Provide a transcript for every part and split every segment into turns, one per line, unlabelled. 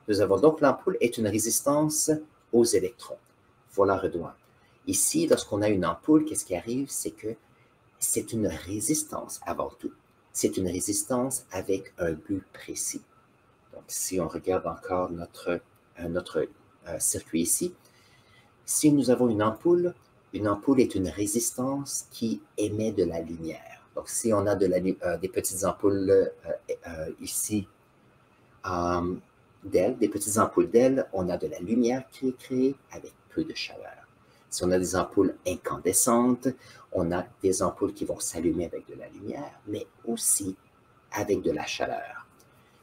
Nous avons donc l'ampoule est une résistance aux électrons. Voilà Redouane. Ici, lorsqu'on a une ampoule, qu'est-ce qui arrive? C'est que c'est une résistance avant tout. C'est une résistance avec un but précis. Donc, si on regarde encore notre circuit ici, si nous avons une ampoule est une résistance qui émet de la lumière. Donc, si on a des petites ampoules ici des petites ampoules d'ailes, on a de la lumière qui est créée avec peu de chaleur. Si on a des ampoules incandescentes, on a des ampoules qui vont s'allumer avec de la lumière, mais aussi avec de la chaleur.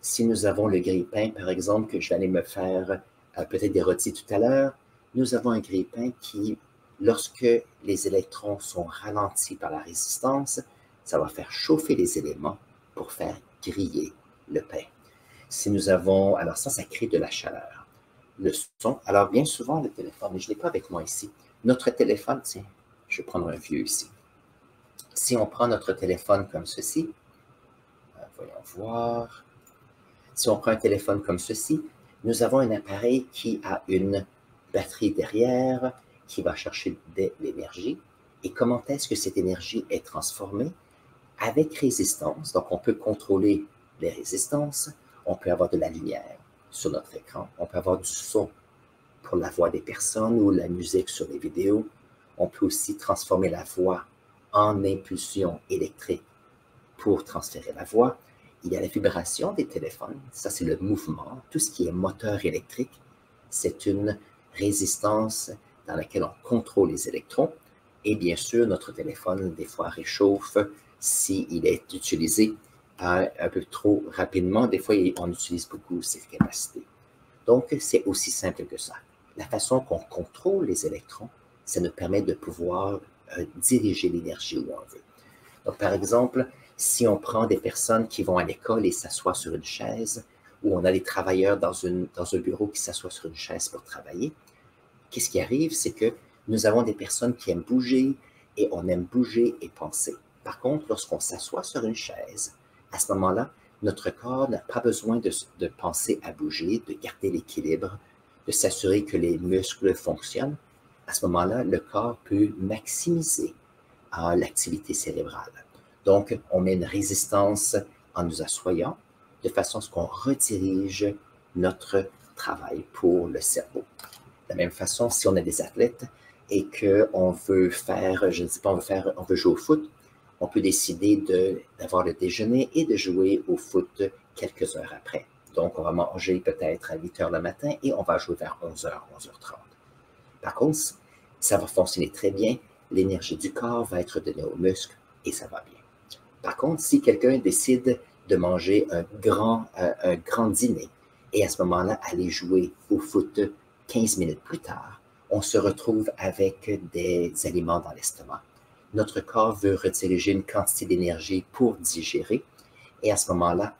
Si nous avons le grille-pain, par exemple, que je vais aller me faire peut-être des rôtis tout à l'heure, nous avons un grille-pain qui, lorsque les électrons sont ralentis par la résistance, ça va faire chauffer les éléments pour faire griller le pain. Si nous avons, alors ça crée de la chaleur. Le son, alors bien souvent le téléphone, mais je ne l'ai pas avec moi ici. Notre téléphone, tiens, je vais prendre un vieux ici. Si on prend notre téléphone comme ceci, voyons voir. Si on prend un téléphone comme ceci, nous avons un appareil qui a une batterie derrière qui va chercher de l'énergie. Et comment est-ce que cette énergie est transformée? Avec résistance. Donc, on peut contrôler les résistances. On peut avoir de la lumière sur notre écran. On peut avoir du son pour la voix des personnes ou la musique sur les vidéos. On peut aussi transformer la voix en impulsion électrique pour transférer la voix. Il y a la vibration des téléphones, ça c'est le mouvement. Tout ce qui est moteur électrique, c'est une résistance dans laquelle on contrôle les électrons. Et bien sûr, notre téléphone, des fois, réchauffe s'il est utilisé un peu trop rapidement. Des fois, on utilise beaucoup ses capacités. Donc, c'est aussi simple que ça. La façon qu'on contrôle les électrons, ça nous permet de pouvoir diriger l'énergie où on veut. Donc, par exemple, si on prend des personnes qui vont à l'école et s'assoient sur une chaise, ou on a des travailleurs dans un bureau qui s'assoient sur une chaise pour travailler, qu'est-ce qui arrive? C'est que nous avons des personnes qui aiment bouger et on aime bouger et penser. Par contre, lorsqu'on s'assoit sur une chaise, à ce moment-là, notre corps n'a pas besoin de penser à bouger, de garder l'équilibre, de s'assurer que les muscles fonctionnent. À ce moment-là, le corps peut maximiser l'activité cérébrale. Donc, on met une résistance en nous assoyant de façon à ce qu'on redirige notre travail pour le cerveau. De la même façon, si on a des athlètes et qu'on veut faire, je ne sais pas, on veut jouer au foot, on peut décider d'avoir le déjeuner et de jouer au foot quelques heures après. Donc, on va manger peut-être à 8 heures le matin et on va jouer vers 11 heures, 11h30. Par contre, ça va fonctionner très bien. L'énergie du corps va être donnée aux muscles et ça va bien. Par contre, si quelqu'un décide de manger un grand dîner et à ce moment-là, aller jouer au foot 15 minutes plus tard, on se retrouve avec des aliments dans l'estomac. Notre corps veut rediriger une quantité d'énergie pour digérer et à ce moment-là,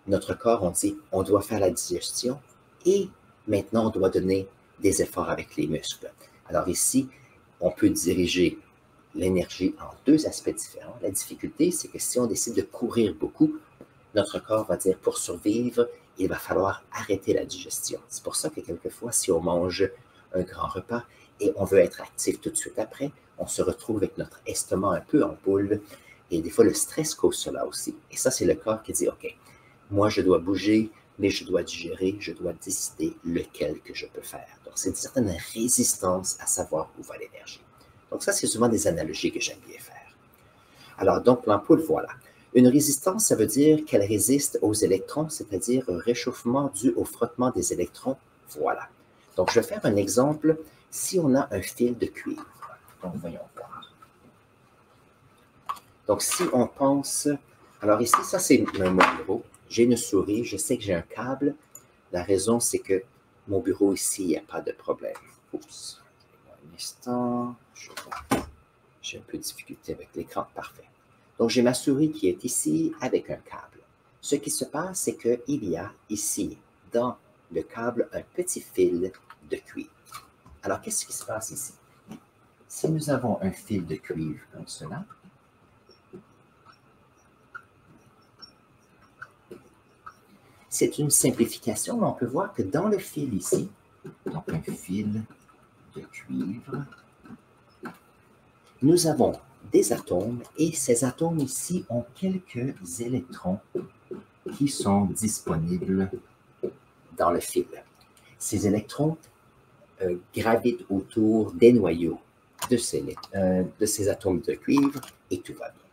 notre corps, on dit, on doit faire la digestion et maintenant, on doit donner des efforts avec les muscles. Alors ici, on peut diriger l'énergie en deux aspects différents. La difficulté, c'est que si on décide de courir beaucoup, notre corps va dire pour survivre, il va falloir arrêter la digestion. C'est pour ça que quelquefois, si on mange un grand repas et on veut être actif tout de suite après, on se retrouve avec notre estomac un peu en boule et des fois, le stress cause cela aussi. Et ça, c'est le corps qui dit, OK, moi, je dois bouger, mais je dois digérer, je dois décider lequel que je peux faire. Donc, c'est une certaine résistance à savoir où va l'énergie. Donc, ça, c'est souvent des analogies que j'aime bien faire. Alors, donc, l'ampoule, voilà. Une résistance, ça veut dire qu'elle résiste aux électrons, c'est-à-dire un réchauffement dû au frottement des électrons. Voilà. Donc, je vais faire un exemple. Si on a un fil de cuivre, donc voyons voir. Donc, si on pense... Alors ici, ça, c'est mon bureau. J'ai une souris, je sais que j'ai un câble. La raison, c'est que mon bureau ici, il n'y a pas de problème. Oups. Un instant. J'ai un peu de difficulté avec l'écran. Parfait. Donc, j'ai ma souris qui est ici avec un câble. Ce qui se passe, c'est qu'il y a ici, dans le câble, un petit fil de cuivre. Alors, qu'est-ce qui se passe ici? Si nous avons un fil de cuivre comme cela, C'est une simplification, mais on peut voir que dans le fil ici, donc un fil de cuivre, nous avons des atomes et ces atomes ici ont quelques électrons qui sont disponibles dans le fil. Ces électrons gravitent autour des noyaux de ces atomes de cuivre et tout va bien.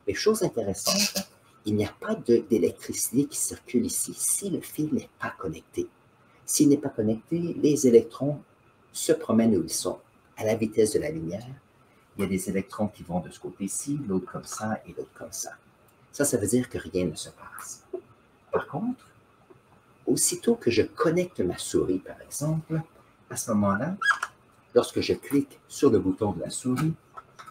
Mais chose intéressante, il n'y a pas d'électricité qui circule ici si le fil n'est pas connecté. S'il n'est pas connecté, les électrons se promènent où ils sont, à la vitesse de la lumière. Il y a des électrons qui vont de ce côté-ci, l'autre comme ça et l'autre comme ça. Ça veut dire que rien ne se passe. Par contre, aussitôt que je connecte ma souris, par exemple, à ce moment-là, lorsque je clique sur le bouton de la souris,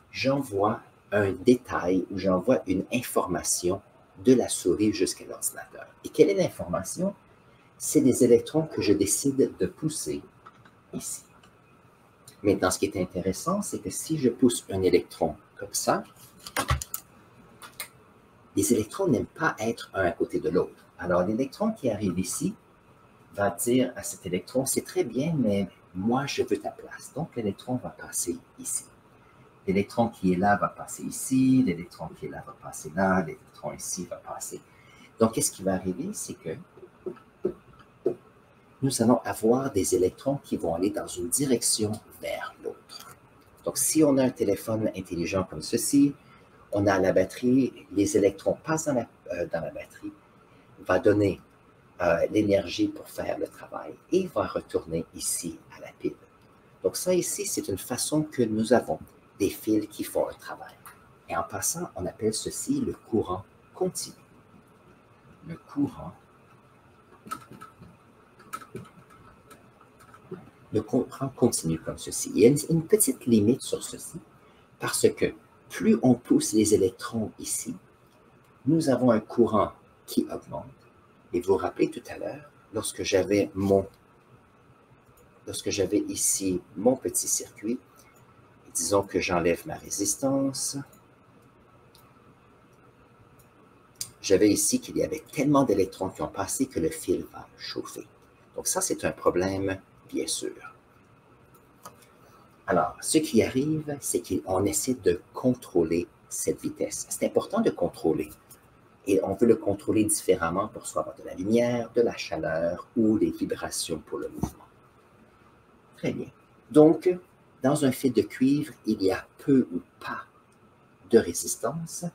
j'envoie un détail ou j'envoie une information de la souris jusqu'à l'ordinateur. Et quelle est l'information? C'est des électrons que je décide de pousser ici. Maintenant, ce qui est intéressant, c'est que si je pousse un électron comme ça, les électrons n'aiment pas être un à côté de l'autre. Alors, l'électron qui arrive ici va dire à cet électron, c'est très bien, mais moi, je veux ta place. Donc, l'électron va passer ici. L'électron qui est là va passer ici, l'électron qui est là va passer là, l'électron ici va passer. Donc, qu'est-ce qui va arriver? C'est que nous allons avoir des électrons qui vont aller dans une direction vers l'autre. Donc, si on a un téléphone intelligent comme ceci, on a la batterie, les électrons passent dans la batterie, va donner l'énergie pour faire le travail et va retourner ici à la pile. Donc, ça ici, c'est une façon que nous avons des fils qui font le travail. Et en passant, on appelle ceci le courant continu. Le courant continue comme ceci. Il y a une petite limite sur ceci, parce que plus on pousse les électrons ici, nous avons un courant qui augmente. Et vous vous rappelez tout à l'heure, lorsque j'avais ici mon petit circuit, disons que j'enlève ma résistance, j'avais ici qu'il y avait tellement d'électrons qui ont passé que le fil va chauffer. Donc ça, c'est un problème, bien sûr. Alors, ce qui arrive, c'est qu'on essaie de contrôler cette vitesse. C'est important de contrôler. Et on veut le contrôler différemment pour soit avoir de la lumière, de la chaleur ou des vibrations pour le mouvement. Très bien. Donc, dans un fil de cuivre, il y a peu ou pas de résistance.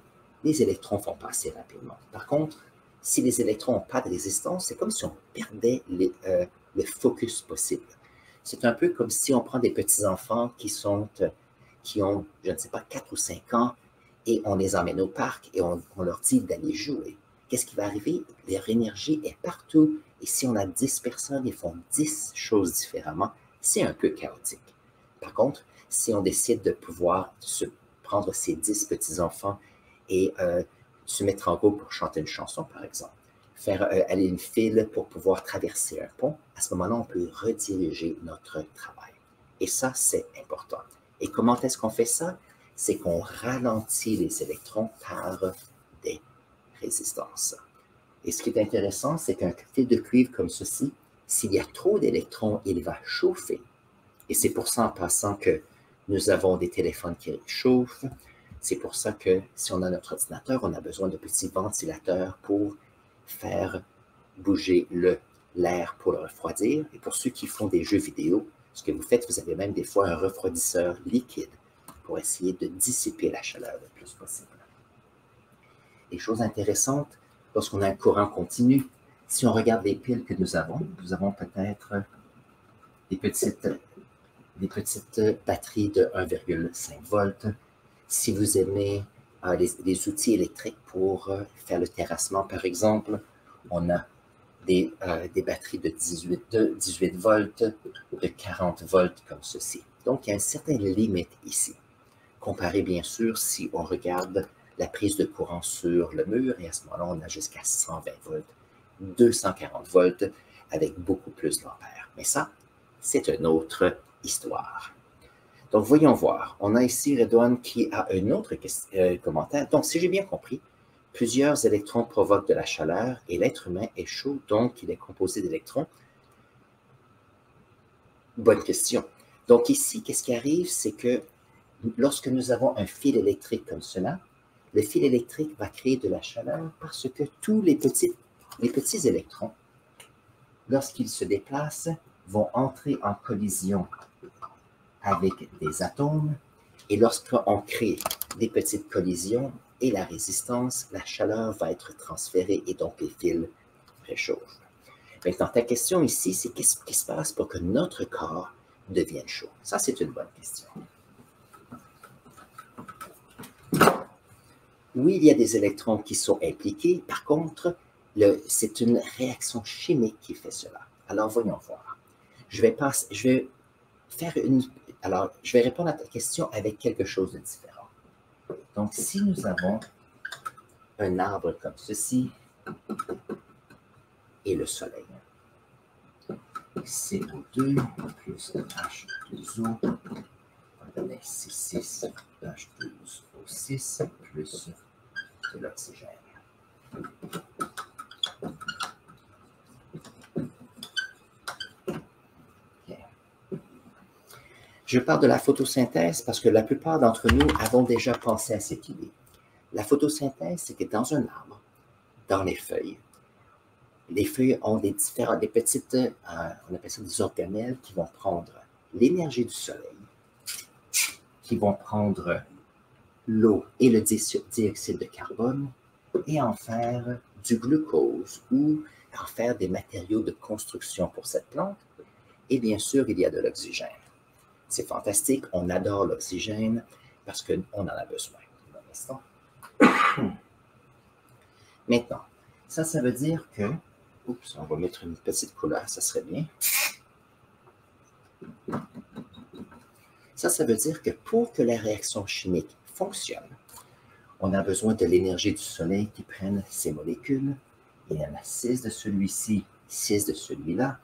Les électrons vont passer rapidement. Par contre, si les électrons n'ont pas de résistance, c'est comme si on perdait le focus possible. C'est un peu comme si on prend des petits-enfants qui ont, je ne sais pas, 4 ou 5 ans, et on les emmène au parc et on leur dit d'aller jouer. Qu'est-ce qui va arriver? Leur énergie est partout, et si on a 10 personnes, ils font 10 choses différemment, c'est un peu chaotique. Par contre, si on décide de pouvoir prendre ces 10 petits-enfants et se mettre en groupe pour chanter une chanson, par exemple, faire aller une file pour pouvoir traverser un pont, à ce moment-là, on peut rediriger notre travail. Et ça, c'est important. Et comment est-ce qu'on fait ça? C'est qu'on ralentit les électrons par des résistances. Et ce qui est intéressant, c'est qu'un fil de cuivre comme ceci, s'il y a trop d'électrons, il va chauffer. Et c'est pour ça, en passant, que nous avons des téléphones qui chauffent. C'est pour ça que si on a notre ordinateur, on a besoin de petits ventilateurs pour faire bouger l'air pour le refroidir. Et pour ceux qui font des jeux vidéo, ce que vous faites, vous avez même des fois un refroidisseur liquide pour essayer de dissiper la chaleur le plus possible. Et chose intéressante, lorsqu'on a un courant continu, si on regarde les piles que nous avons peut-être des petites batteries de 1,5 volts. Si vous aimez les outils électriques pour faire le terrassement, par exemple, on a des batteries de 18 volts, de 40 volts comme ceci. Donc, il y a une certaine limite ici. Comparé, bien sûr, si on regarde la prise de courant sur le mur, et à ce moment-là, on a jusqu'à 120 volts, 240 volts, avec beaucoup plus d'ampères. Mais ça, c'est une autre histoire. Donc, voyons voir. On a ici Redouane qui a un autre commentaire. Donc, si j'ai bien compris, Plusieurs électrons provoquent de la chaleur et l'être humain est chaud, donc il est composé d'électrons. Bonne question. Donc ici, qu'est-ce qui arrive, c'est que lorsque nous avons un fil électrique comme cela, le fil électrique va créer de la chaleur parce que tous les petits électrons, lorsqu'ils se déplacent, vont entrer en collision avec des atomes. Et lorsqu'on crée des petites collisions et la résistance, la chaleur va être transférée et donc les fils réchauffent. Maintenant, ta question ici, c'est qu'est-ce qui se passe pour que notre corps devienne chaud? Ça, c'est une bonne question. Oui, il y a des électrons qui sont impliqués. Par contre, c'est une réaction chimique qui fait cela. Alors, voyons voir. Je vais répondre à ta question avec quelque chose de différent. Donc, si nous avons un arbre comme ceci et le soleil, CO2 plus H2O va donner C6 H12O6 plus de l'oxygène. Je parle de la photosynthèse parce que la plupart d'entre nous avons déjà pensé à cette idée. La photosynthèse, c'est que dans un arbre, dans les feuilles ont des petites, on appelle ça des organelles qui vont prendre l'énergie du soleil, qui vont prendre l'eau et le dioxyde de carbone et en faire du glucose ou en faire des matériaux de construction pour cette plante. Et bien sûr, il y a de l'oxygène. C'est fantastique, on adore l'oxygène parce qu'on en a besoin. Un instant. Maintenant, ça veut dire que, oups, on va mettre une petite couleur, ça serait bien. Ça veut dire que pour que la réaction chimique fonctionne, on a besoin de l'énergie du soleil qui prenne ces molécules. Il y en a 6 de celui-ci, 6 de celui-là.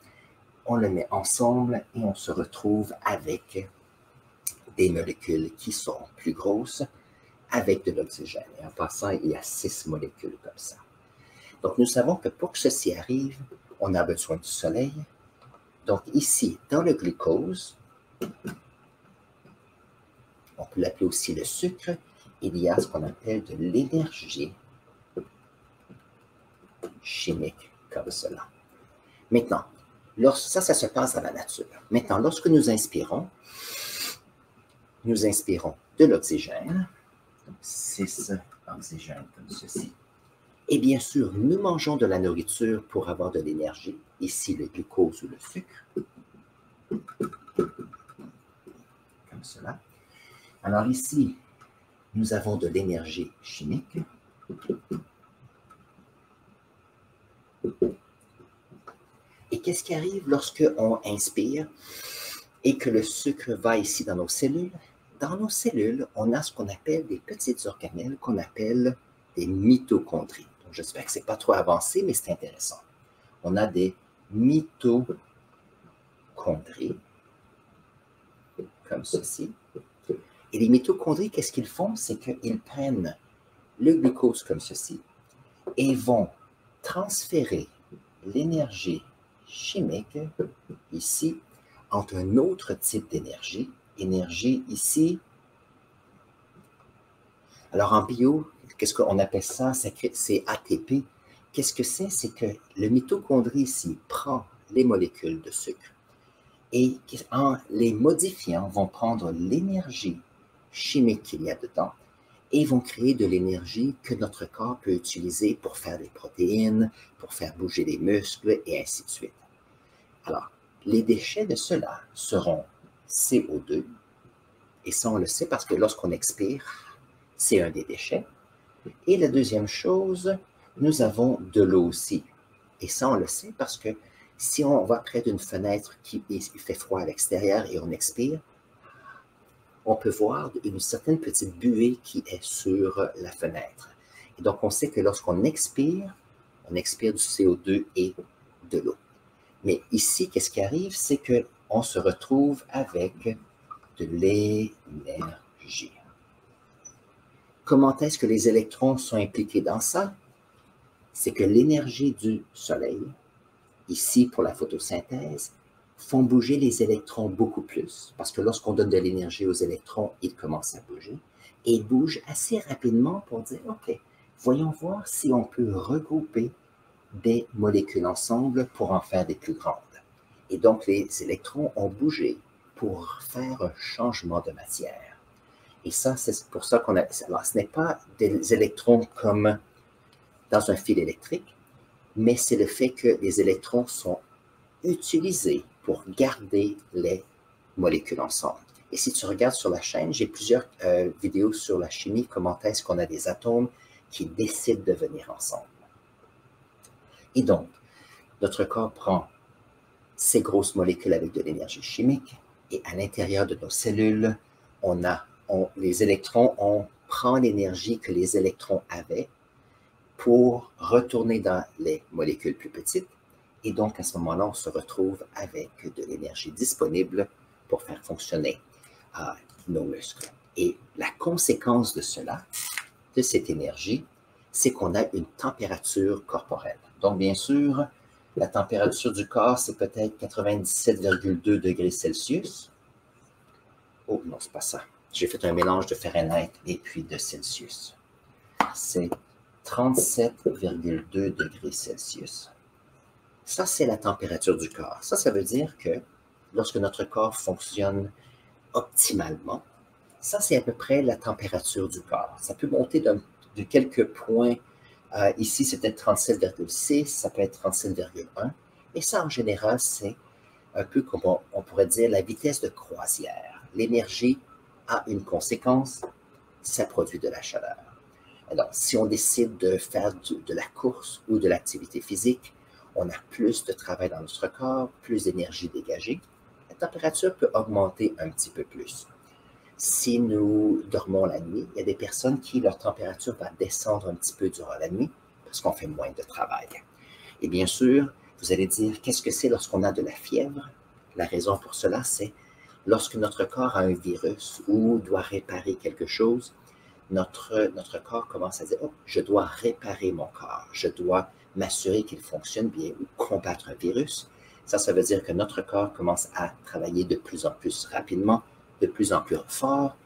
On le met ensemble et on se retrouve avec des molécules qui sont plus grosses avec de l'oxygène. Et en passant, il y a 6 molécules comme ça. Donc, nous savons que pour que ceci arrive, on a besoin du soleil. Donc, ici, dans le glucose, on peut l'appeler aussi le sucre, il y a ce qu'on appelle de l'énergie chimique comme cela. Maintenant, ça se passe dans la nature. Maintenant, lorsque nous inspirons de l'oxygène, 6 oxygènes comme ceci. Et bien sûr, nous mangeons de la nourriture pour avoir de l'énergie. Ici, le glucose ou le sucre. Comme cela. Alors ici, nous avons de l'énergie chimique. Et qu'est-ce qui arrive lorsque on inspire et que le sucre va ici dans nos cellules? Dans nos cellules, on a ce qu'on appelle des petites organelles qu'on appelle des mitochondries. Donc, j'espère que ce n'est pas trop avancé, mais c'est intéressant. On a des mitochondries, comme ceci. Et les mitochondries, qu'est-ce qu'ils font? C'est qu'ils prennent le glucose comme ceci et vont transférer l'énergie chimique ici entre un autre type d'énergie. Énergie ici. Alors en bio, qu'est-ce qu'on appelle ça? C'est ATP. Qu'est-ce que c'est? C'est que le mitochondrie ici prend les molécules de sucre et en les modifiant, vont prendre l'énergie chimique qu'il y a dedans et vont créer de l'énergie que notre corps peut utiliser pour faire des protéines, pour faire bouger les muscles et ainsi de suite. Alors, les déchets de cela seront CO2, et ça on le sait parce que lorsqu'on expire, c'est un des déchets. Et la deuxième chose, nous avons de l'eau aussi. Et ça on le sait parce que si on va près d'une fenêtre qui fait froid à l'extérieur et on expire, on peut voir une certaine petite buée qui est sur la fenêtre. Et donc, on sait que lorsqu'on expire, on expire du CO2 et de l'eau. Mais ici, qu'est-ce qui arrive? C'est qu'on se retrouve avec de l'énergie. comment est-ce que les électrons sont impliqués dans ça? C'est que l'énergie du Soleil, ici pour la photosynthèse, font bouger les électrons beaucoup plus, parce que lorsqu'on donne de l'énergie aux électrons, ils commencent à bouger, et ils bougent assez rapidement pour dire, OK, voyons voir si on peut regrouper des molécules ensemble pour en faire des plus grandes. Et donc, les électrons ont bougé pour faire un changement de matière. Et ça, c'est pour ça qu'on a... Alors, ce n'est pas des électrons comme dans un fil électrique, mais c'est le fait que les électrons sont utilisés pour garder les molécules ensemble. Et si tu regardes sur la chaîne, j'ai plusieurs vidéos sur la chimie, comment est-ce qu'on a des atomes qui décident de venir ensemble. Et donc, notre corps prend ces grosses molécules avec de l'énergie chimique, et à l'intérieur de nos cellules, les électrons, on prend l'énergie que les électrons avaient pour retourner dans les molécules plus petites. Et donc, à ce moment-là, on se retrouve avec de l'énergie disponible pour faire fonctionner nos muscles. Et la conséquence de cela, de cette énergie, c'est qu'on a une température corporelle. Donc, bien sûr, la température du corps, c'est peut-être 97,2 degrés Celsius. Oh, non, c'est pas ça. J'ai fait un mélange de Fahrenheit et puis de Celsius. C'est 37,2 degrés Celsius. Ça, c'est la température du corps. Ça veut dire que lorsque notre corps fonctionne optimalement, ça, c'est à peu près la température du corps. Ça peut monter de quelques points. Ici, c'était 37,6, ça peut être 37,1. Et ça, en général, c'est un peu comme on pourrait dire la vitesse de croisière. L'énergie a une conséquence, ça produit de la chaleur. Alors, si on décide de faire de la course ou de l'activité physique, on a plus de travail dans notre corps, plus d'énergie dégagée. La température peut augmenter un petit peu plus. Si nous dormons la nuit, il y a des personnes qui, leur température va descendre un petit peu durant la nuit parce qu'on fait moins de travail. Et bien sûr, vous allez dire, qu'est-ce que c'est lorsqu'on a de la fièvre? La raison pour cela, c'est lorsque notre corps a un virus ou doit réparer quelque chose, notre corps commence à dire, oh, je dois réparer mon corps, je dois m'assurer qu'il fonctionne bien ou combattre un virus. Ça veut dire que notre corps commence à travailler de plus en plus rapidement, de plus en plus fort.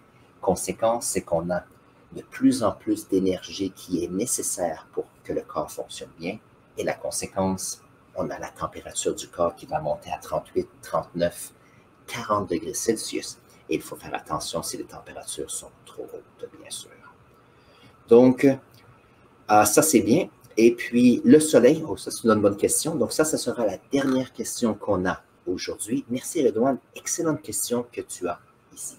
Conséquence, c'est qu'on a de plus en plus d'énergie qui est nécessaire pour que le corps fonctionne bien. Et la conséquence, on a la température du corps qui va monter à 38, 39, 40 degrés Celsius. Et il faut faire attention si les températures sont trop hautes, bien sûr. Donc, ça, c'est bien. Et puis, le soleil, oh, ça, c'est une bonne question. Donc, ça sera la dernière question qu'on a aujourd'hui. Merci, Redouane. Excellente question que tu as ici.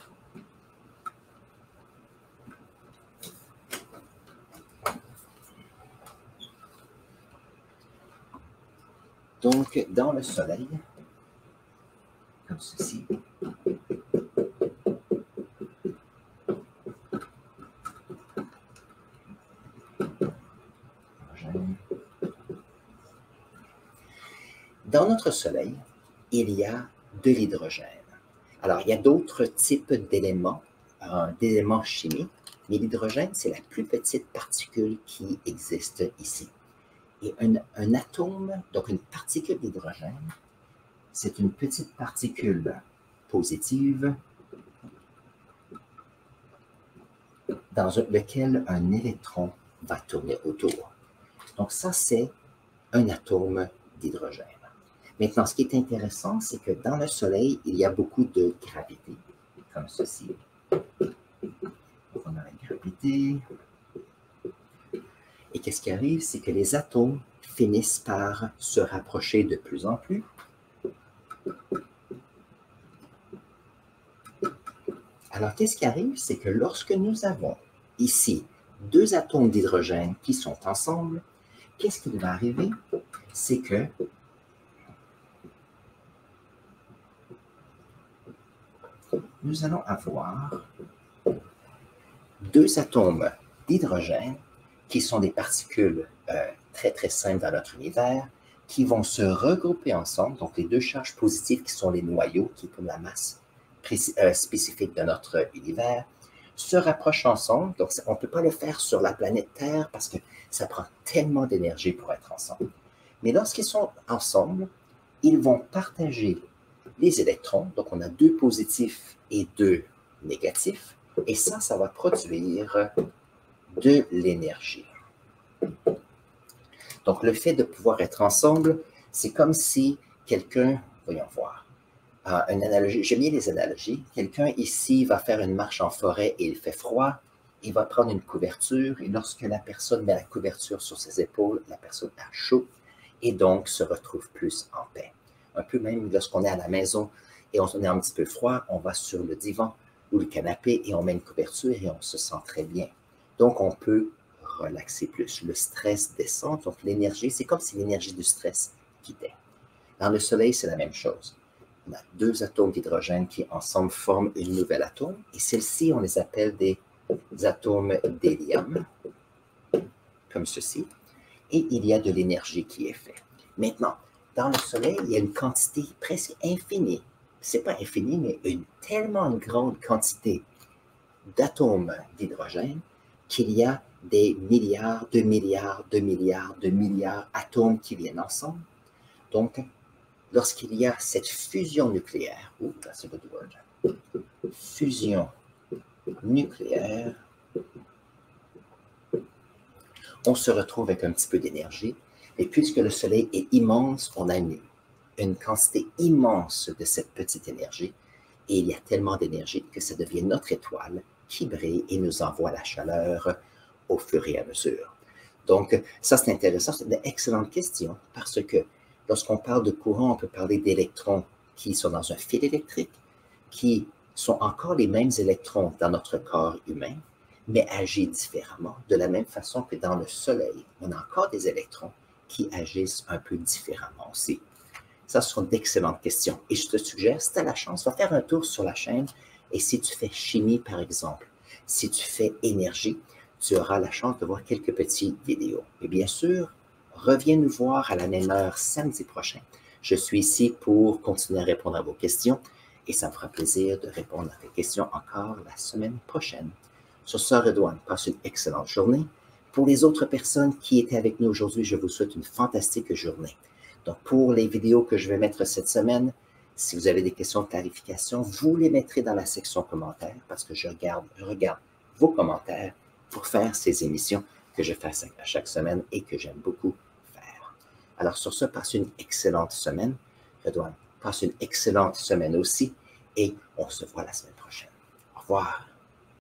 Donc, dans le soleil, comme ceci, dans notre soleil, il y a de l'hydrogène. Alors, il y a d'autres types d'éléments chimiques, mais l'hydrogène, c'est la plus petite particule qui existe ici. Et un atome, donc une particule d'hydrogène, c'est une petite particule positive dans lequel un électron va tourner autour. Donc ça, c'est un atome d'hydrogène. Maintenant, ce qui est intéressant, c'est que dans le Soleil, il y a beaucoup de gravité, comme ceci. On a la gravité. Et qu'est-ce qui arrive? C'est que les atomes finissent par se rapprocher de plus en plus. Alors, qu'est-ce qui arrive? C'est que lorsque nous avons ici deux atomes d'hydrogène qui sont ensemble, qu'est-ce qui va arriver? C'est que nous allons avoir deux atomes d'hydrogène qui sont des particules très, très simples dans notre univers, qui vont se regrouper ensemble, donc les deux charges positives qui sont les noyaux, qui est comme la masse spécifique de notre univers, se rapprochent ensemble. Donc, on ne peut pas le faire sur la planète Terre parce que ça prend tellement d'énergie pour être ensemble. Mais lorsqu'ils sont ensemble, ils vont partager les électrons. Donc, on a 2 positifs et 2 négatifs. Et ça va produire de l'énergie. Donc, le fait de pouvoir être ensemble, c'est comme si quelqu'un, voyons voir, une analogie, j'aime bien les analogies. Quelqu'un ici va faire une marche en forêt et il fait froid, il va prendre une couverture et lorsque la personne met la couverture sur ses épaules, la personne a chaud et donc se retrouve plus en paix. Un peu même lorsqu'on est à la maison et on est un petit peu froid, on va sur le divan ou le canapé et on met une couverture et on se sent très bien. Donc, on peut relaxer plus. Le stress descend, donc l'énergie, c'est comme si l'énergie du stress quittait. Dans le soleil, c'est la même chose. On a 2 atomes d'hydrogène qui ensemble forment une nouvelle atome et celles-ci, on les appelle des atomes d'hélium, comme ceci, et il y a de l'énergie qui est faite. Maintenant, dans le soleil, il y a une quantité presque infinie, c'est pas infini, mais une tellement grande quantité d'atomes d'hydrogène qu'il y a des milliards, de milliards, de milliards, de milliards d'atomes qui viennent ensemble. Donc, lorsqu'il y a cette fusion nucléaire, that's a good word, fusion nucléaire, on se retrouve avec un petit peu d'énergie. Et puisque le Soleil est immense, on a une quantité immense de cette petite énergie. Et il y a tellement d'énergie que ça devient notre étoile qui brille et nous envoie la chaleur au fur et à mesure. Donc, ça, c'est intéressant. C'est une excellente question parce que lorsqu'on parle de courant, on peut parler d'électrons qui sont dans un fil électrique, qui sont encore les mêmes électrons dans notre corps humain, mais agissent différemment. De la même façon que dans le Soleil, on a encore des électrons qui agissent un peu différemment aussi. Ça, ce sont d'excellentes questions. Et je te suggère, si tu as la chance, va faire un tour sur la chaîne. Et si tu fais chimie, par exemple, si tu fais énergie, tu auras la chance de voir quelques petites vidéos. Et bien sûr, reviens nous voir à la même heure samedi prochain. Je suis ici pour continuer à répondre à vos questions et ça me fera plaisir de répondre à tes questions encore la semaine prochaine. Sur ce, Redouane, passe une excellente journée. Pour les autres personnes qui étaient avec nous aujourd'hui, je vous souhaite une fantastique journée. Donc, pour les vidéos que je vais mettre cette semaine, si vous avez des questions de clarification, vous les mettrez dans la section commentaires parce que je regarde vos commentaires pour faire ces émissions que je fais à chaque semaine et que j'aime beaucoup faire. Alors, sur ce, passe une excellente semaine. Redouane, passe une excellente semaine aussi et on se voit la semaine prochaine. Au revoir.